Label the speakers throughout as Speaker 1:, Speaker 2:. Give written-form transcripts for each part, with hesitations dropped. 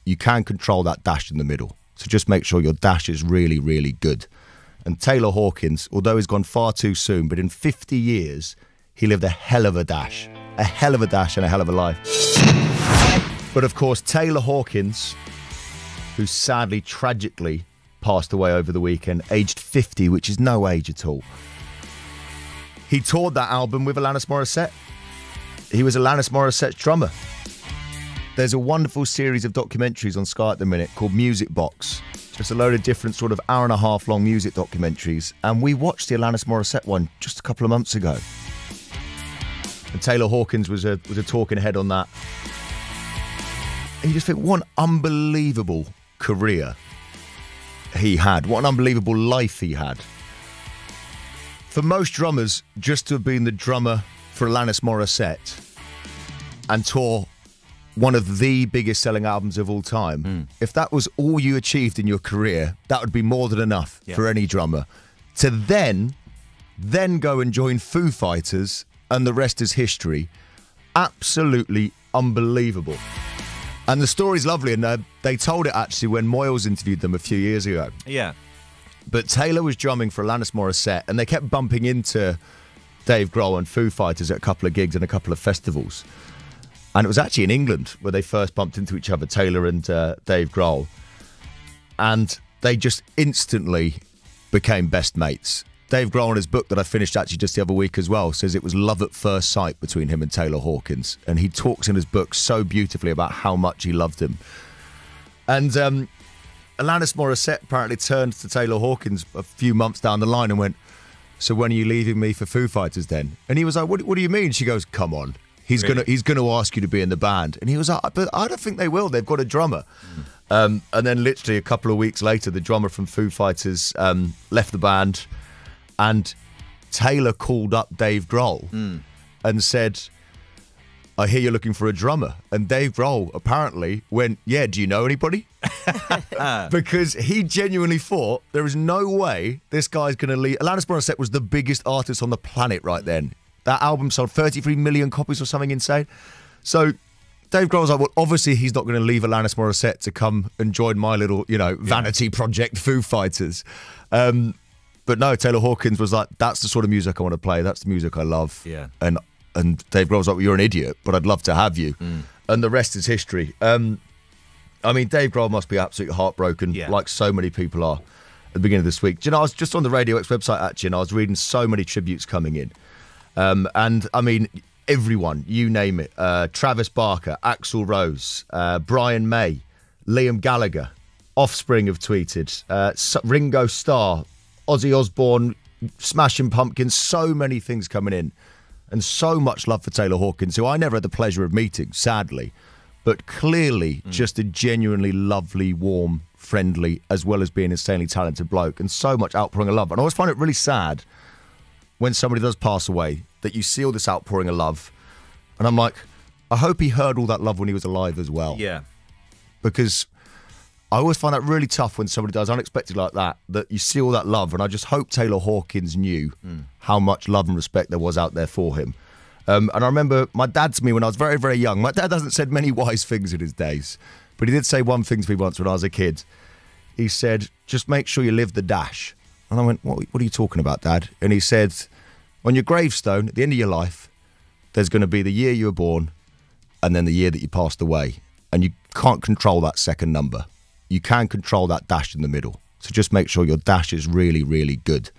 Speaker 1: you can control that dash in the middle. So just make sure your dash is really, really good. And Taylor Hawkins, although he's gone far too soon, but in 50 years, he lived a hell of a dash and a hell of a life. But of course, Taylor Hawkins, who sadly, tragically passed away over the weekend, aged 50, which is no age at all. He toured that album with Alanis Morissette. He was Alanis Morissette's drummer. There's a wonderful series of documentaries on Sky at the minute called Music Box. Just a load of different sort of hour-and-a-half long music documentaries. And we watched the Alanis Morissette one just a couple of months ago. And Taylor Hawkins was a talking head on that. And you just think, what an unbelievable career he had. What an unbelievable life he had. For most drummers, just to have been the drummer for Alanis Morissette and tour one of the biggest selling albums of all time, if that was all you achieved in your career, that would be more than enough for any drummer. To then go and join Foo Fighters, and the rest is history. Absolutely unbelievable. And the story's lovely, and they told it actually when Moyles interviewed them a few years ago.
Speaker 2: Yeah.
Speaker 1: But Taylor was drumming for Alanis Morissette, and they kept bumping into Dave Grohl and Foo Fighters at a couple of gigs and a couple of festivals. And it was actually in England where they first bumped into each other, Taylor and Dave Grohl. And they just instantly became best mates. Dave Grohl, in his book that I finished actually just the other week as well, says it was love at first sight between him and Taylor Hawkins. And he talks in his book so beautifully about how much he loved him. And Alanis Morissette apparently turned to Taylor Hawkins a few months down the line and went, "So when are you leaving me for Foo Fighters then?" And he was like, what do you mean? She goes, "Come on. He's gonna ask you to be in the band." And he was like, "But I don't think they will. They've got a drummer." And then literally a couple of weeks later, the drummer from Foo Fighters left the band, and Taylor called up Dave Grohl and said, "I hear you're looking for a drummer." And Dave Grohl apparently went, "Yeah, do you know anybody?" Because he genuinely thought there is no way this guy's going to leave. Alanis Morissette was the biggest artist on the planet right then. That album sold 33 million copies or something insane. So Dave Grohl was like, well, obviously he's not going to leave Alanis Morissette to come and join my little, vanity project, Foo Fighters. But no, Taylor Hawkins was like, that's the sort of music I want to play. That's the music I love.
Speaker 2: Yeah.
Speaker 1: And Dave Grohl was like, well, you're an idiot, but I'd love to have you. And the rest is history. I mean, Dave Grohl must be absolutely heartbroken, like so many people are at the beginning of this week. Do you know, I was just on the Radio X website, actually, and I was reading so many tributes coming in. And, I mean, everyone, you name it. Travis Barker, Axl Rose, Brian May, Liam Gallagher, Offspring have tweeted, Ringo Starr, Ozzy Osbourne, Smashing Pumpkins, so many things coming in. And so much love for Taylor Hawkins, who I never had the pleasure of meeting, sadly. But clearly just a genuinely lovely, warm, friendly, as well as being an insanely talented bloke. And so much outpouring of love. And I always find it really sad when somebody does pass away, that you see all this outpouring of love. And I'm like, I hope he heard all that love when he was alive as well.
Speaker 2: Yeah.
Speaker 1: Because I always find that really tough when somebody dies unexpected like that you see all that love. And I just hope Taylor Hawkins knew how much love and respect there was out there for him. And I remember my dad to me when I was very, very young. My dad hasn't said many wise things in his days, but he did say one thing to me once when I was a kid. He said, just make sure you live the dash. And I went, what are you talking about, Dad? And he said, on your gravestone, at the end of your life, there's going to be the year you were born and then the year that you passed away. And you can't control that second number. You can control that dash in the middle. So just make sure your dash is really, really good.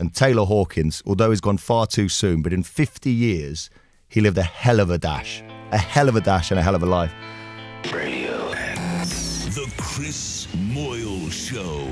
Speaker 1: And Taylor Hawkins, although he's gone far too soon, but in 50 years, he lived a hell of a dash and a hell of a life.
Speaker 3: Radio. The Chris Moyles Show.